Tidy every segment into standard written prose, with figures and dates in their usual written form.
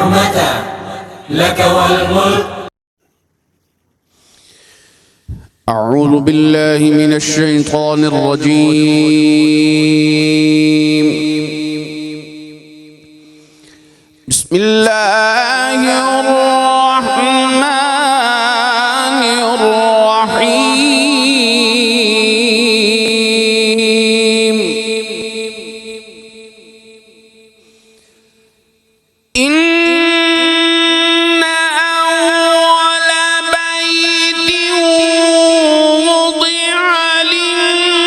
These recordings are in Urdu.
ومتى لك والملك. أعوذ بالله من الشيطان الرجيم. بسم الله الرحمن الرحيم. إن أول بيت وضع للناس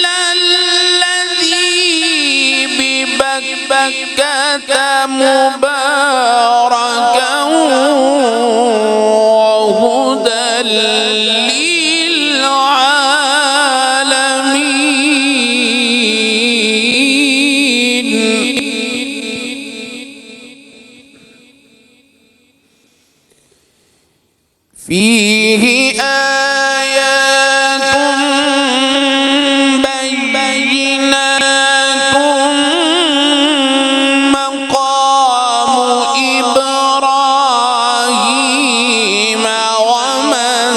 للذي ببكة مباركا وهدى للعالمين. فيه آيات بينات مقام إبراهيم ومن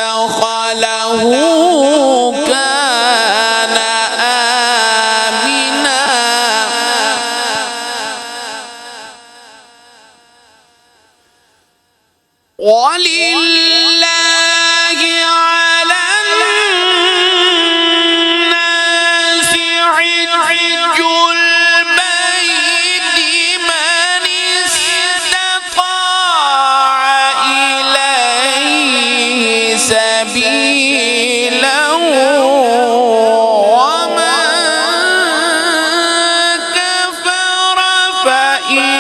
دخله كان آمنا. ولله على الناس حج البيت من استطاع إليه سبيلا ومن كفر فإن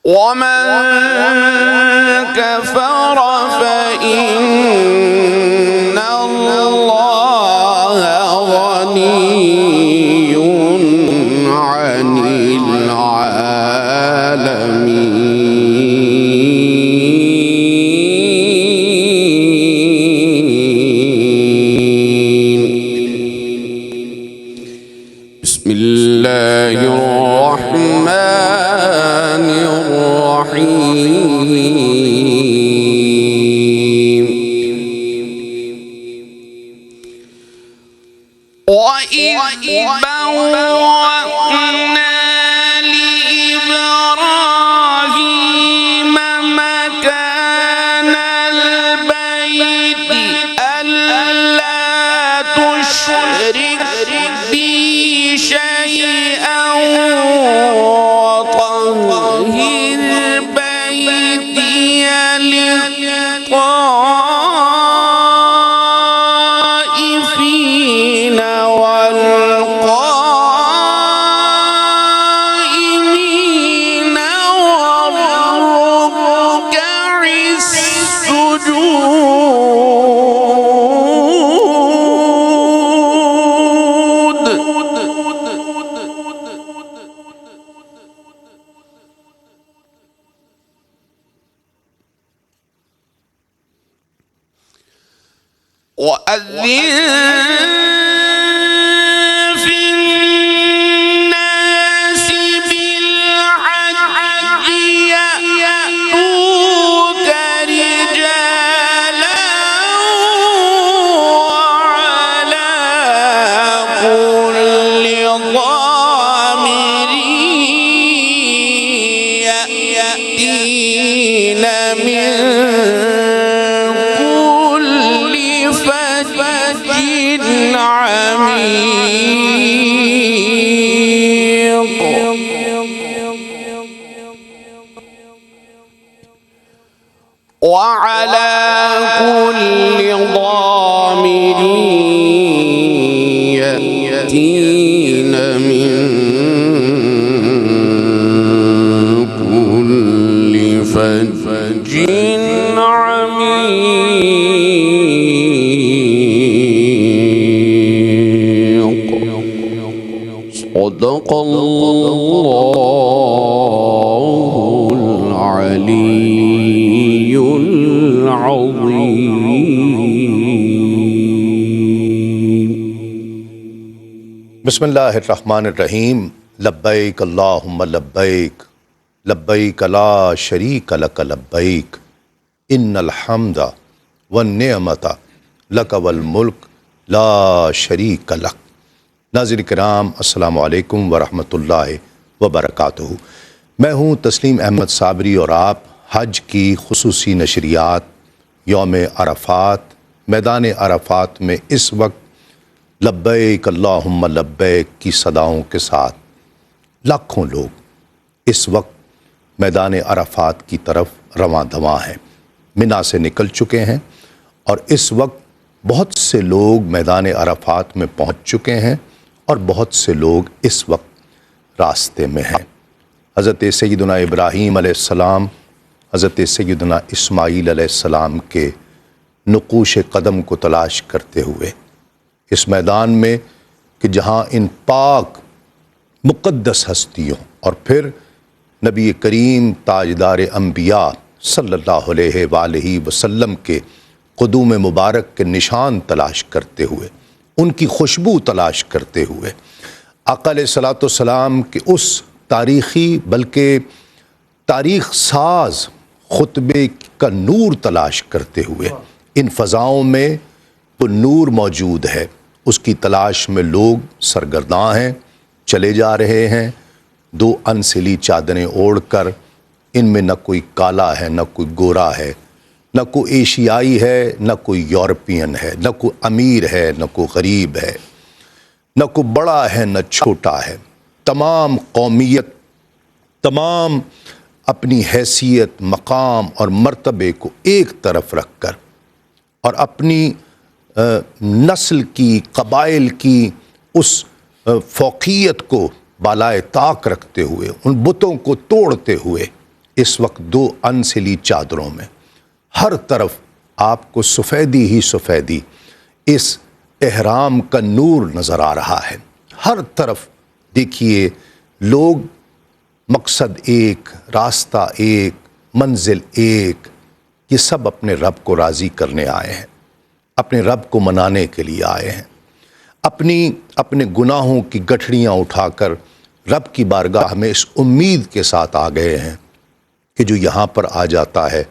ومن كفر فإن الله غني عن العالمين. بسم الله الرحمن الرحيم. وإذ بوأنا لإبراهيم مكان البيت ألا تشرك بي شيئا وطهر بيتي للطائفين والقائمين والركع السجود. وأذن في الناس بالحج يأتوك رجالا وعلى كل ضامر يأتين من عميق. وعلى كل ضامر يأتين من كل فج فج عميق صدق الله العلي العظيم. بسم اللہ الرحمن الرحیم. لبیک اللہم لبیک لبیک لا شریک لک لبیک ان الحمد والنعمت لک والملک لا شریک لک. ناظرین کرام السلام علیکم ورحمۃ اللہ وبرکاتہ. میں ہوں تسلیم احمد صابری اور آپ حج کی خصوصی نشریات یوم عرفات میدان عرفات میں اس وقت لبیک اللہم لبیک کی صداؤں کے ساتھ لاکھوں لوگ اس وقت میدان عرفات کی طرف رواں دواں ہیں. منا سے نکل چکے ہیں اور اس وقت بہت سے لوگ میدان عرفات میں پہنچ چکے ہیں اور بہت سے لوگ اس وقت راستے میں ہیں. حضرت سیدنا ابراہیم علیہ السلام، حضرت سیدنا اسماعیل علیہ السلام کے نقوش قدم کو تلاش کرتے ہوئے اس میدان میں کہ جہاں ان پاک مقدس ہستیوں اور پھر نبی کریم تاجدار انبیاء صلی اللہ علیہ وآلہ وسلم کے قدوم مبارک کے نشان تلاش کرتے ہوئے، ان کی خوشبو تلاش کرتے ہوئے، آقا علیہ الصلوۃ والسلام کے اس تاریخی بلکہ تاریخ ساز خطبے کا نور تلاش کرتے ہوئے ان فضاؤں میں وہ نور موجود ہے، اس کی تلاش میں لوگ سرگرداں ہیں، چلے جا رہے ہیں. دو انسلی چادریں اوڑھ کر، ان میں نہ کوئی کالا ہے نہ کوئی گورا ہے، نہ کوئی ایشیائی ہے نہ کوئی یورپین ہے، نہ کوئی امیر ہے نہ کوئی غریب ہے، نہ کوئی بڑا ہے نہ چھوٹا ہے. تمام قومیت، تمام اپنی حیثیت، مقام اور مرتبے کو ایک طرف رکھ کر اور اپنی نسل کی، قبائل کی اس فوقیت کو بالائے طاق رکھتے ہوئے، ان بتوں کو توڑتے ہوئے اس وقت دو انسلی چادروں میں ہر طرف آپ کو سفیدی ہی سفیدی اس احرام کا نور نظر آ رہا ہے. ہر طرف دیکھیے لوگ، مقصد ایک، راستہ ایک، منزل ایک، یہ سب اپنے رب کو راضی کرنے آئے ہیں، اپنے رب کو منانے کے لیے آئے ہیں، اپنے گناہوں کی گٹھڑیاں اٹھا کر رب کی بارگاہ میں اس امید کے ساتھ آ گئے ہیں کہ جو یہاں پر آ جاتا ہے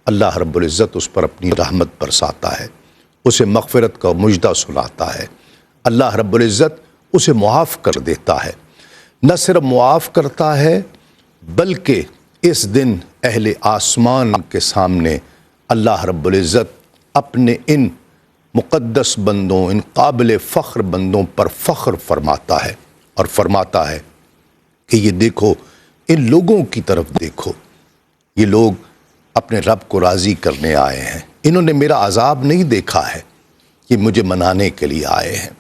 اللہ رب العزت اس پر اپنی رحمت برساتا ہے، اسے مغفرت کا مژدہ سناتا ہے، اللہ رب العزت اسے معاف کر دیتا ہے. نہ صرف معاف کرتا ہے بلکہ اس دن اہل آسمان کے سامنے اللہ رب العزت اپنے ان مقدس بندوں، ان قابل فخر بندوں پر فخر فرماتا ہے اور فرماتا ہے کہ یہ دیکھو، ان لوگوں کی طرف دیکھو، یہ لوگ اپنے رب کو راضی کرنے آئے ہیں، انہوں نے میرا عذاب نہیں دیکھا ہے، یہ مجھے منانے کے لیے آئے ہیں.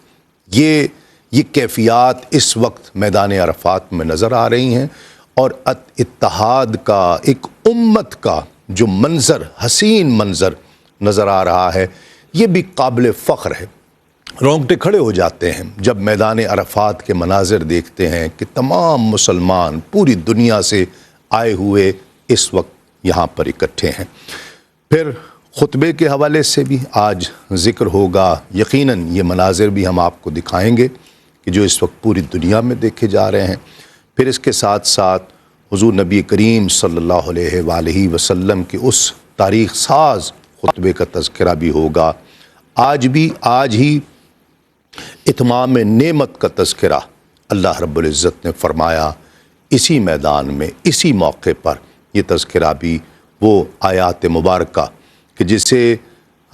یہ کیفیات اس وقت میدان عرفات میں نظر آ رہی ہیں اور اتحاد کا، ایک امت کا جو منظر، حسین منظر نظر آ رہا ہے، یہ بھی قابل فخر ہے. رونگٹے کھڑے ہو جاتے ہیں جب میدان عرفات کے مناظر دیکھتے ہیں کہ تمام مسلمان پوری دنیا سے آئے ہوئے اس وقت یہاں پر اکٹھے ہیں. پھر خطبے کے حوالے سے بھی آج ذکر ہوگا، یقیناً یہ مناظر بھی ہم آپ کو دکھائیں گے کہ جو اس وقت پوری دنیا میں دیکھے جا رہے ہیں. پھر اس کے ساتھ ساتھ حضور نبی کریم صلی اللہ علیہ وآلہ وسلم کے اس تاریخ ساز خطبے کا تذکرہ بھی ہوگا. آج ہی اتمام نعمت کا تذکرہ اللہ رب العزت نے فرمایا اسی میدان میں، اسی موقع پر. یہ تذکرہ بھی وہ آیات مبارکہ کہ جسے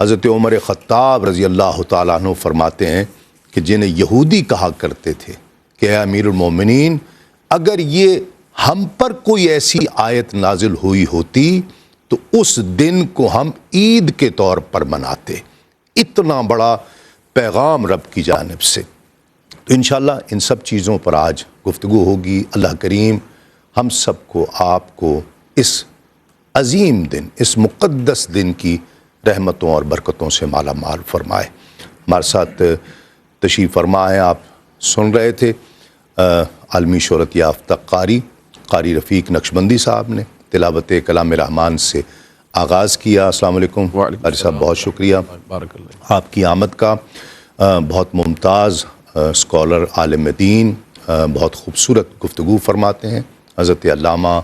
حضرت عمر خطاب رضی اللہ تعالیٰ عنہ فرماتے ہیں کہ جنہیں یہودی کہا کرتے تھے کہ اے امیر المومنین، اگر یہ ہم پر کوئی ایسی آیت نازل ہوئی ہوتی تو اس دن کو ہم عید کے طور پر مناتے. اتنا بڑا پیغام رب کی جانب سے. تو انشاءاللہ ان سب چیزوں پر آج گفتگو ہوگی. اللہ کریم ہم سب کو، آپ کو اس عظیم دن، اس مقدس دن کی رحمتوں اور برکتوں سے مالا مال فرمائے۔ ہمارے ساتھ تشریف فرما ہے، آپ سن رہے تھے عالمی شہرت یافتہ قاری رفیق نقشبندی صاحب نے تلاوت کلام رحمان سے آغاز کیا۔ السلام علیکم قاری صاحب، بہت شکریہ آپ کی آمد کا۔ بہت ممتاز اسکالر، عالم دین، بہت خوبصورت گفتگو فرماتے ہیں حضرت علامہ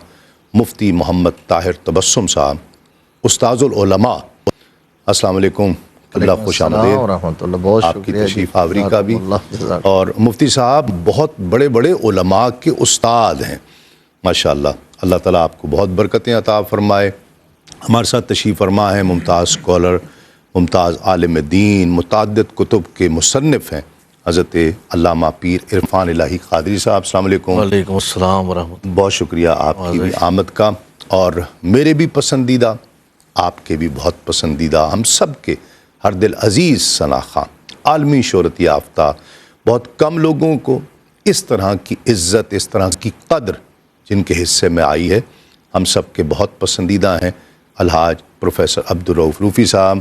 مفتی محمد طاہر تبسم صاحب، استاذ العلماء۔ السلام علیکم، اللہ خوش آمدید، ورحمۃ اللہ، بہت آپ کی شکریہ تشریف آوری کا بھی۔ اللہ اور مفتی صاحب بہت بڑے بڑے علماء کے استاد ہیں ماشاءاللہ، اللہ تعالیٰ آپ کو بہت برکتیں عطا فرمائے۔ ہمارے ساتھ تشریف فرما ہے ممتاز اسکالر، ممتاز عالم دین، متعدد کتب کے مصنف ہیں حضرت علامہ پیر عرفان الہی قادری صاحب۔ السلام علیکم۔ وعلیکم السلام ورحمۃ اللہ۔ بہت شکریہ آپ کی بھی آمد کا، اور میرے بھی پسندیدہ، آپ کے بھی بہت پسندیدہ، ہم سب کے ہر دل عزیز ثنا خان، عالمی شہرت یافتہ، بہت کم لوگوں کو اس طرح کی عزت، اس طرح کی قدر جن کے حصے میں آئی ہے، ہم سب کے بہت پسندیدہ ہیں الحاج پروفیسر عبدالرؤف روفی صاحب۔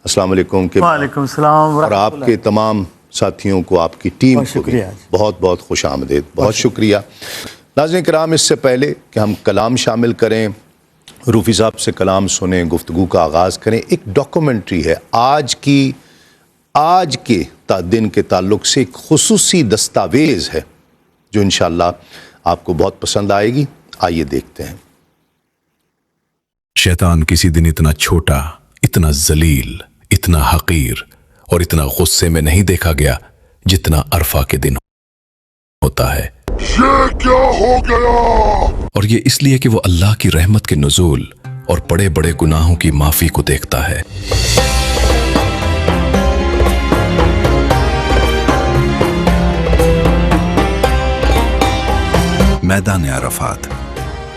السلام علیکم۔ وعلیکم السلام اور آپ کے تمام ساتھیوں کو، آپ کی ٹیم کو بھی بہت بہت خوش آمدید، بہت شکریہ۔ ناظرین کرام، اس سے پہلے کہ ہم کلام شامل کریں، روفی صاحب سے کلام سنیں، گفتگو کا آغاز کریں، ایک ڈاکومنٹری ہے آج کے دن کے تعلق سے، ایک خصوصی دستاویز ہے جو انشاءاللہ آپ کو بہت پسند آئے گی۔ آئیے دیکھتے ہیں۔ شیطان کسی دن اتنا چھوٹا، اتنا ذلیل، اتنا حقیر اور اتنا غصے میں نہیں دیکھا گیا جتنا عرفہ کے دن ہوتا ہے۔ یہ کیا ہو گیا؟ اور یہ اس لیے کہ وہ اللہ کی رحمت کے نزول اور بڑے بڑے گناہوں کی معافی کو دیکھتا ہے۔ میدان عرفات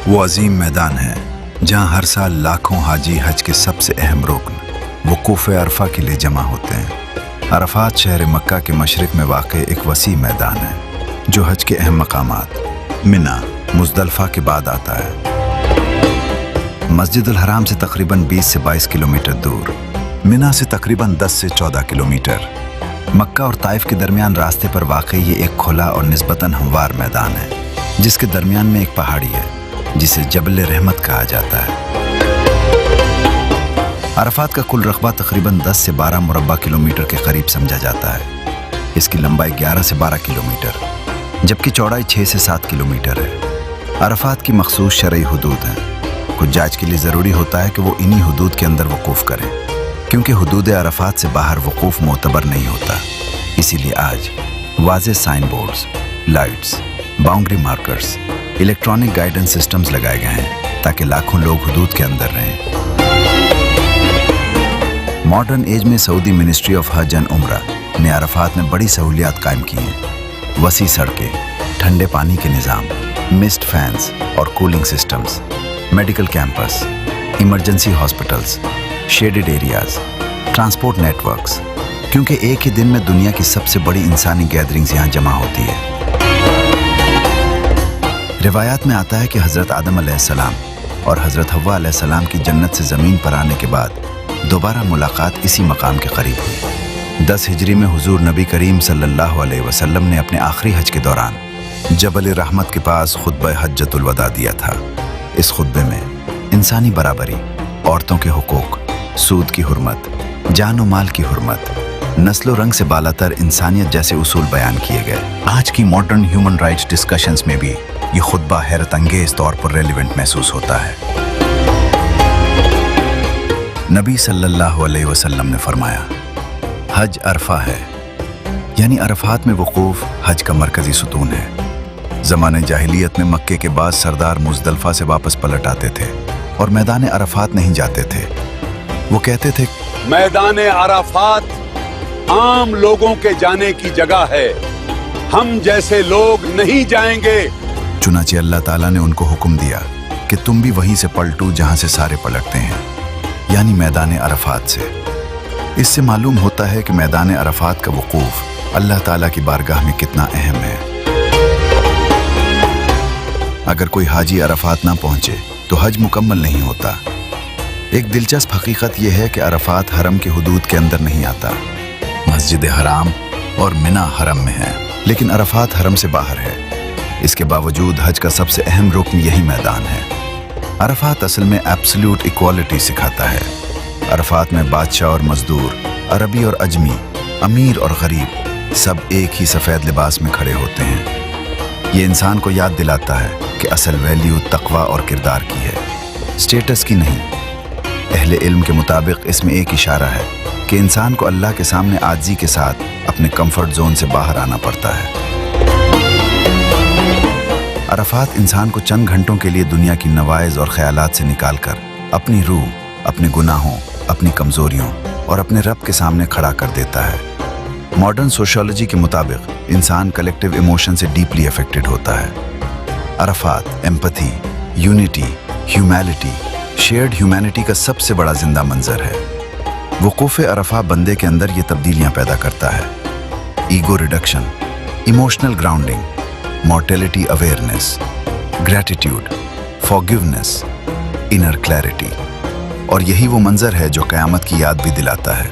وہ عظیم میدان ہے جہاں ہر سال لاکھوں حاجی حج کے سب سے اہم رکن وقوف عرفہ کے لیے جمع ہوتے ہیں۔ عرفات شہر مکہ کے مشرق میں واقع ایک وسیع میدان ہے جو حج کے اہم مقامات منا، مزدلفہ کے بعد آتا ہے۔ مسجد الحرام سے تقریباً 20 سے 22 کلومیٹر دور، منا سے تقریباً 10 سے 14 کلومیٹر، مکہ اور طائف کے درمیان راستے پر واقع یہ ایک کھلا اور نسبتاً ہموار میدان ہے جس کے درمیان میں ایک پہاڑی ہے جسے جبل رحمت کہا جاتا ہے۔ عرفات کا کل رقبہ تقریباً 10 سے 12 مربع کلومیٹر کے قریب سمجھا جاتا ہے۔ اس کی لمبائی 11 سے 12 کلومیٹر جبکہ چوڑائی 6 سے 7 کلومیٹر ہے۔ عرفات کی مخصوص شرعی حدود ہیں۔ حجاج کے لیے ضروری ہوتا ہے کہ وہ انہی حدود کے اندر وقوف کریں، کیونکہ حدود عرفات سے باہر وقوف معتبر نہیں ہوتا۔ اسی لیے آج واضح sign boards, lights, boundary markers, electronic guidance systems لگائے گئے ہیں تاکہ لاکھوں لوگ حدود کے اندر رہیں۔ ماڈرن ایج میں سعودی منسٹری آف حج اینڈ عمرہ نے عرفات میں بڑی سہولیات قائم کی ہیں۔ وسیع سڑکیں، ٹھنڈے پانی کے نظام، مسٹ فینز اور cooling systems, medical camps, emergency hospitals, shaded areas, transport networks, کیونکہ ایک ہی دن میں دنیا کی سب سے بڑی انسانی گیدرنگز یہاں جمع ہوتی ہے۔ روایات میں آتا ہے کہ حضرت آدم علیہ السلام اور حضرت حوا علیہ السلام کی جنت سے زمین پر آنے کے بعد دوبارہ ملاقات اسی مقام کے قریب ہوئی۔ 10 ہجری میں حضور نبی کریم صلی اللہ علیہ وسلم نے اپنے آخری حج کے دوران جبل رحمت کے پاس خطبہ حجۃ الوداع دیا تھا۔ اس خطبے میں انسانی برابری، عورتوں کے حقوق، سود کی حرمت، جان و مال کی حرمت، نسل و رنگ سے بالاتر انسانیت جیسے اصول بیان کیے گئے۔ آج کی ماڈرن ہیومن رائٹس ڈسکشنز میں بھی یہ خطبہ حیرت انگیز طور پر ریلیونٹ محسوس ہوتا ہے۔ نبی صلی اللہ علیہ وسلم نے فرمایا، حج عرفہ ہے، یعنی عرفات میں وقوف حج کا مرکزی ستون ہے۔ زمانے جاہلیت میں مکے کے بعض سردار مزدلفہ سے واپس پلٹ آتے تھے اور میدان عرفات نہیں جاتے تھے۔ وہ کہتے تھے، میدان عرفات عام لوگوں کے جانے کی جگہ ہے، ہم جیسے لوگ نہیں جائیں گے۔ چنانچہ اللہ تعالیٰ نے ان کو حکم دیا کہ تم بھی وہیں سے پلٹو جہاں سے سارے پلٹتے ہیں، یعنی میدان عرفات سے۔ اس سے معلوم ہوتا ہے کہ میدان عرفات کا وقوف اللہ تعالیٰ کی بارگاہ میں کتنا اہم ہے۔ اگر کوئی حاجی عرفات نہ پہنچے تو حج مکمل نہیں ہوتا، ایک دلچسپ حقیقت یہ ہے کہ عرفات حرم کے حدود کے اندر نہیں آتا. مسجد حرام اور منا حرم میں ہے، لیکن عرفات حرم سے باہر ہے. اس کے باوجود حج کا سب سے اہم رکن یہی میدان ہے. عرفات اصل میں ایبسلیوٹ ایکوالٹی سکھاتا ہے. عرفات میں بادشاہ اور مزدور، عربی اور اجمی، امیر اور غریب سب ایک ہی سفید لباس میں کھڑے ہوتے ہیں. یہ انسان کو یاد دلاتا ہے کہ اصل ویلیو تقوی اور کردار کی ہے، اسٹیٹس کی نہیں. اہل علم کے مطابق اس میں ایک اشارہ ہے کہ انسان کو اللہ کے سامنے عاجزی کے ساتھ اپنے کمفرٹ زون سے باہر آنا پڑتا ہے. عرفات انسان کو چند گھنٹوں کے لیے دنیا کی نوائز اور خیالات سے نکال کر اپنی روح، اپنے گناہوں، اپنی کمزوریوں اور اپنے رب کے سامنے کھڑا کر دیتا ہے. ماڈرن سوشیولوجی کے مطابق انسان کلیکٹیو ایموشن سے ڈیپلی افیکٹڈ ہوتا ہے. Arafat empathy, unity, humanity, shared humanity کا سب سے بڑا زندہ منظر ہے. وقوف عرفہ بندے کے اندر یہ تبدیلیاں پیدا کرتا ہے: ego reduction, emotional grounding, mortality awareness, gratitude, forgiveness, inner clarity. اور یہی وہ منظر ہے جو قیامت کی یاد بھی دلاتا ہے.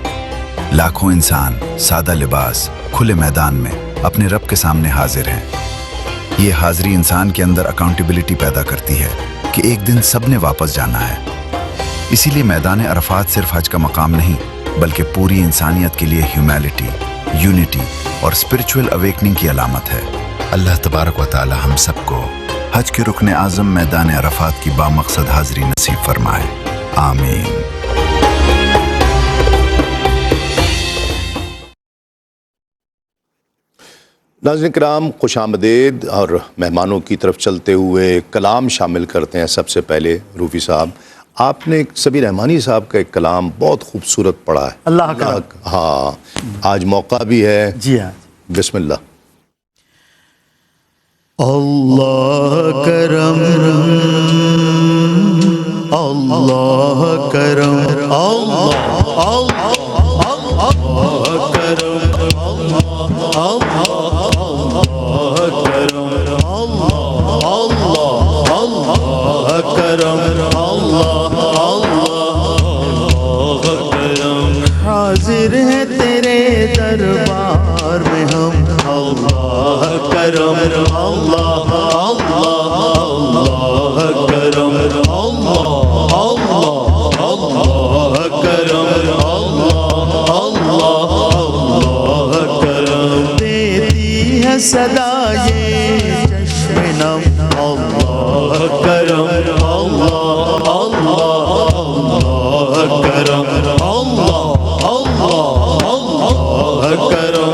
لاکھوں انسان سادہ لباس، کھلے میدان میں اپنے رب کے سامنے حاضر ہیں. یہ حاضری انسان کے اندر اکاؤنٹیبلٹی پیدا کرتی ہے کہ ایک دن سب نے واپس جانا ہے. اسی لیے میدان عرفات صرف حج کا مقام نہیں، بلکہ پوری انسانیت کے لیے ہیومینٹی، یونٹی اور اسپرچول اویکننگ کی علامت ہے. اللہ تبارک و تعالی ہم سب کو حج کے رکن اعظم میدان عرفات کی بامقصد حاضری نصیب فرمائے. آمین. ناظرین کرام، خوش آمدید. اور مہمانوں کی طرف چلتے ہوئے کلام شامل کرتے ہیں. سب سے پہلے روفی صاحب، آپ نے سبیر رحمانی صاحب کا ایک کلام بہت خوبصورت پڑھا ہے. اللہ کا ہاں، آج موقع بھی ہے. جی ہاں، بسم اللہ. اللہ کرم، اللہ کرم، اللہ حاضر ہے تیرے دربار میں ہم. اللہ کرم، اللہ کرم، اللہ کرم، اللہ کرم. دیتی ہے صدا یہ چشم نم. اللہ کرم، اللہ کرم، اللہ کرم،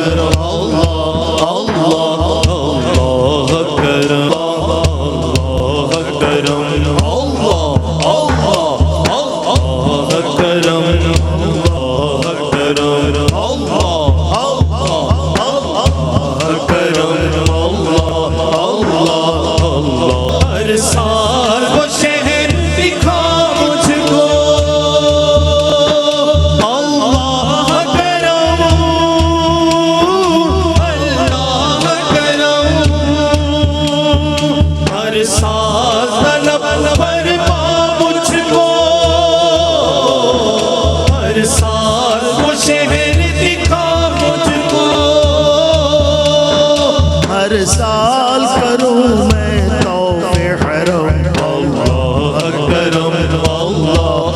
سال کروں میں طوف حرم. اللہ کرم، اللہ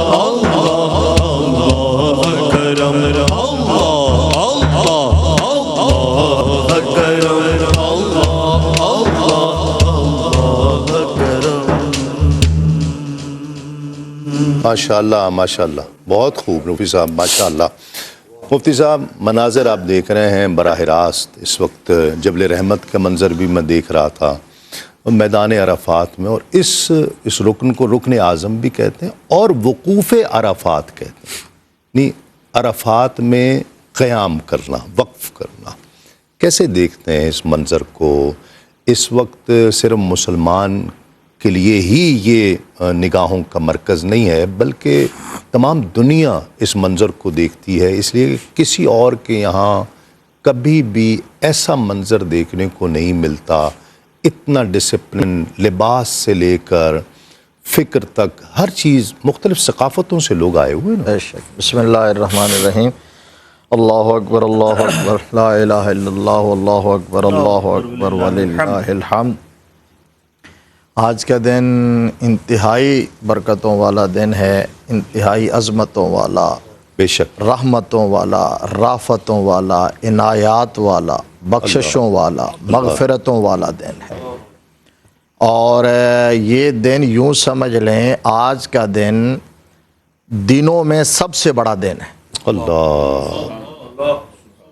کرم، اللہ کرم. ماشاء اللہ، ماشاء اللہ، بہت خوب روفی صاحب، ماشاء اللہ. مفتی صاحب، مناظر آپ دیکھ رہے ہیں براہ راست. اس وقت جبل رحمت کا منظر بھی میں دیکھ رہا تھا میدان عرفات میں، اور اس رکن کو رکن اعظم بھی کہتے ہیں اور وقوف عرفات کہتے ہیں. یعنی عرفات میں قیام کرنا، وقف کرنا. کیسے دیکھتے ہیں اس منظر کو؟ اس وقت صرف مسلمان کے لیے ہی یہ نگاہوں کا مرکز نہیں ہے، بلکہ تمام دنیا اس منظر کو دیکھتی ہے. اس لیے کسی اور کے یہاں کبھی بھی ایسا منظر دیکھنے کو نہیں ملتا. اتنا ڈسپلن، لباس سے لے کر فکر تک ہر چیز مختلف ثقافتوں سے لوگ آئے ہوئے نا. بے شک. بسم اللہ الرحمن الرحیم. اللہ اکبر لا الہ الا اللہ اللہ اکبر وللہ الحمد. آج کا دن انتہائی برکتوں والا دن ہے، انتہائی عظمتوں والا، بے شک رحمتوں والا، رافتوں والا، عنایات والا، بخششوں والا، مغفرتوں والا دن ہے. اور یہ دن یوں سمجھ لیں آج کا دن دنوں میں سب سے بڑا دن ہے. اللہ،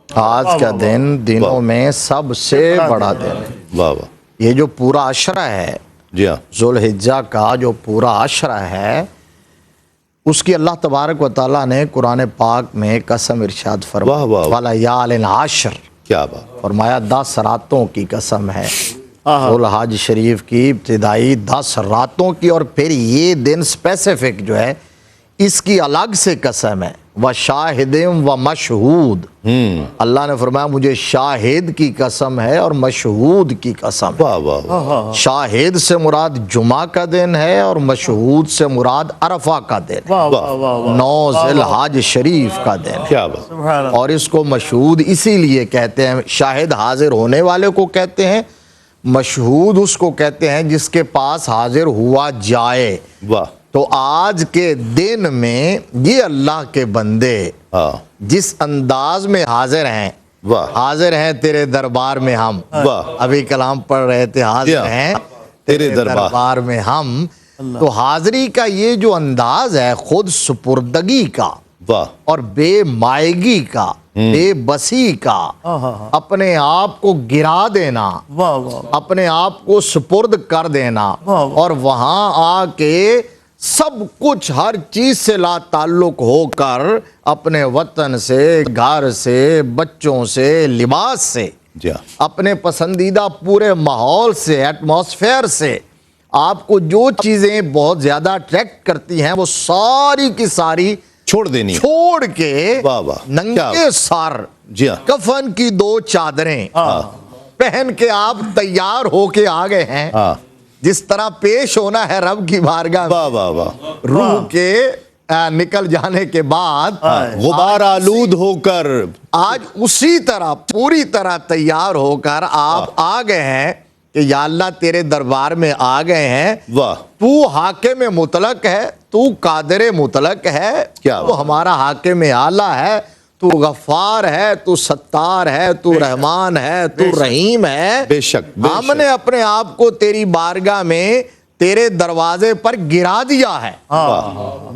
آج کا دن دنوں میں سب سے بڑا دن ہے. واہ واہ. یہ جو پورا عشرہ ہے، جی ہاں، ذوالحجہ کا جو پورا عشرہ ہے، اس کی اللہ تبارک و تعالیٰ نے قرآن پاک میں قسم ارشاد واہ واہ. وَلَيَالٍ عَشْرٍ کیا بات. فرمایا 10 راتوں کی قسم ہے. ذوالحج شریف کی ابتدائی 10 راتوں کی، اور پھر یہ دن اسپیسیفک جو ہے اس کی الگ سے قسم ہے. وَشَاهِدٍ وَمَشْهُودٍ. اللہ نے فرمایا مجھے شاہد کی قسم ہے اور مشہود کی قسم ہے. واہ واہ. شاہد سے مراد جمعہ کا دن ہے اور مشہود سے مراد عرفہ کا دن ہے، 9 ذی الحج شریف کا دن ہے. کیا بات. اور اس کو مشہود اسی لیے کہتے ہیں، شاہد حاضر ہونے والے کو کہتے ہیں، مشہود اس کو کہتے ہیں جس کے پاس حاضر ہوا جائے. واہ. تو آج کے دن میں یہ اللہ کے بندے ہاں. جس انداز میں حاضر ہیں، واہ. حاضر ہیں تیرے دربار میں ہم. واہ. ابھی کلام پڑھ رہے تھے، حاضر ہیں تیرے دربار میں ہم. تو حاضری کا یہ جو انداز ہے خود سپردگی کا، واہ. اور بے مائگی کا، بے بسی کا، اپنے آپ کو گرا دینا، اپنے آپ کو سپرد کر دینا، اور وہاں آ کے سب کچھ ہر چیز سے لا تعلق ہو کر اپنے وطن سے، گھر سے، بچوں سے، لباس سے، جی ہاں. اپنے پسندیدہ پورے ماحول سے، ایٹماسفیئر سے آپ کو جو چیزیں بہت زیادہ اٹریکٹ کرتی ہیں وہ ساری کی ساری چھوڑ دینی. چھوڑ کے واہ واہ. ننگے سر، جی ہاں. کفن کی 2 چادریں پہن کے آپ تیار ہو کے آ گئے ہیں. ہاں. جس طرح پیش ہونا ہے رب کی بارگاہ میں واہ واہ واہ. روح کے نکل جانے کے بعد، غبار آلود ہو کر آج اسی طرح پوری طرح تیار ہو کر آپ آ گئے ہیں کہ یا اللہ تیرے دربار میں آ گئے ہیں. واہ. تو حاکم مطلق ہے، تو قادر مطلق ہے، کیا تو ہمارا حاکم اعلیٰ ہے، تو غفار ہے، تو ستار ہے، تو رحمان ہے، تو رحیم ہے. بے شک. ہم نے اپنے آپ کو تیری بارگاہ میں تیرے دروازے پر گرا دیا ہے،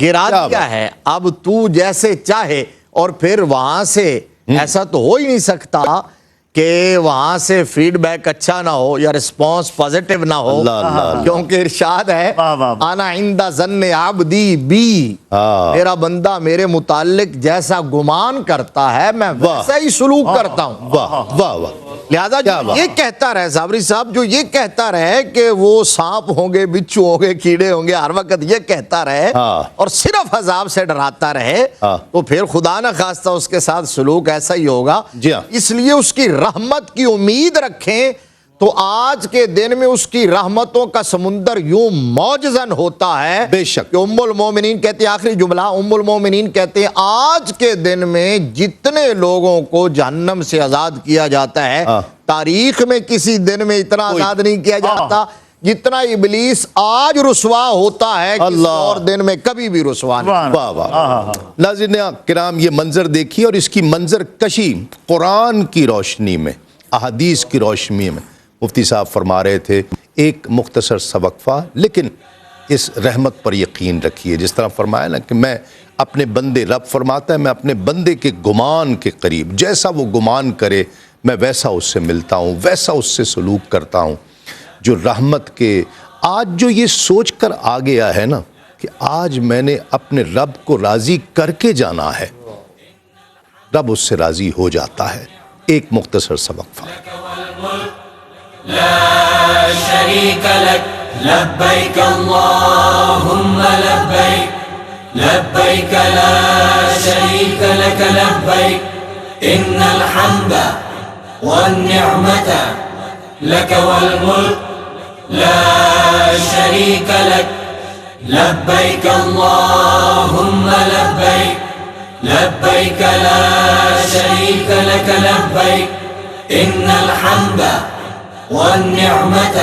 گرا دیا ہے. اب تو جیسے چاہے. اور پھر وہاں سے ایسا تو ہو ہی نہیں سکتا کہ وہاں سے فیڈ بیک اچھا نہ ہو یا رسپانس پازیٹیو نہ ہو، کیونکہ ارشاد ہے انا عند ظن عبدی بی، میرا بندہ میرے متعلق جیسا گمان کرتا ہے میں ویسا ہی سلوک کرتا ہوں. واہ واہ واہ. لہذا جو یہ کہتا رہے صابری صاحب، جو یہ کہتا رہے کہ وہ سانپ ہوں گے، بچھو ہوں گے، کیڑے ہوں گے، ہر وقت یہ کہتا رہے اور صرف عذاب سے ڈراتا رہے، تو پھر خدا نہ خواستہ اس کے ساتھ سلوک ایسا ہی ہوگا. اس لیے اس کی رحمت کی امید رکھیں. تو آج کے دن میں اس کی رحمتوں کا سمندر یوں موجزن ہوتا ہے. بے شک. کہ ام المومنین کہتے ہیں، آخری جملہ ام المومنین کہتے ہیں آج کے دن میں جتنے لوگوں کو جہنم سے آزاد کیا جاتا ہے، تاریخ میں کسی دن میں اتنا آزاد نہیں کیا جاتا جتنا ابلیس آج رسوا ہوتا ہے. کسی اور دن میں کبھی بھی رسوا نہیں. واہ واہ. ناظرین کرام، یہ منظر دیکھیے، اور اس کی منظر کشی قرآن کی روشنی میں، احادیث کی روشنی میں. مفتی صاحب فرما رہے تھے ایک مختصر سا وقفہ، لیکن اس رحمت پر یقین رکھیے. جس طرح فرمایا نا کہ میں اپنے بندے، رب فرماتا ہے میں اپنے بندے کے گمان کے قریب، جیسا وہ گمان کرے میں ویسا اس سے ملتا ہوں، ویسا اس سے سلوک کرتا ہوں. جو رحمت کے آج جو یہ سوچ کر آ گیا ہے نا کہ آج میں نے اپنے رب کو راضی کر کے جانا ہے، رب اس سے راضی ہو جاتا ہے. ایک مختصر سا وقفہ. لا شريك لك لبيك اللهم لبيك لبيك لا شريك لك لبيك إن الحمد والنعمة لك والملك لا شريك لك لبيك اللهم لبيك لبيك لا شريك لك لبيك إن الحمد والنعمة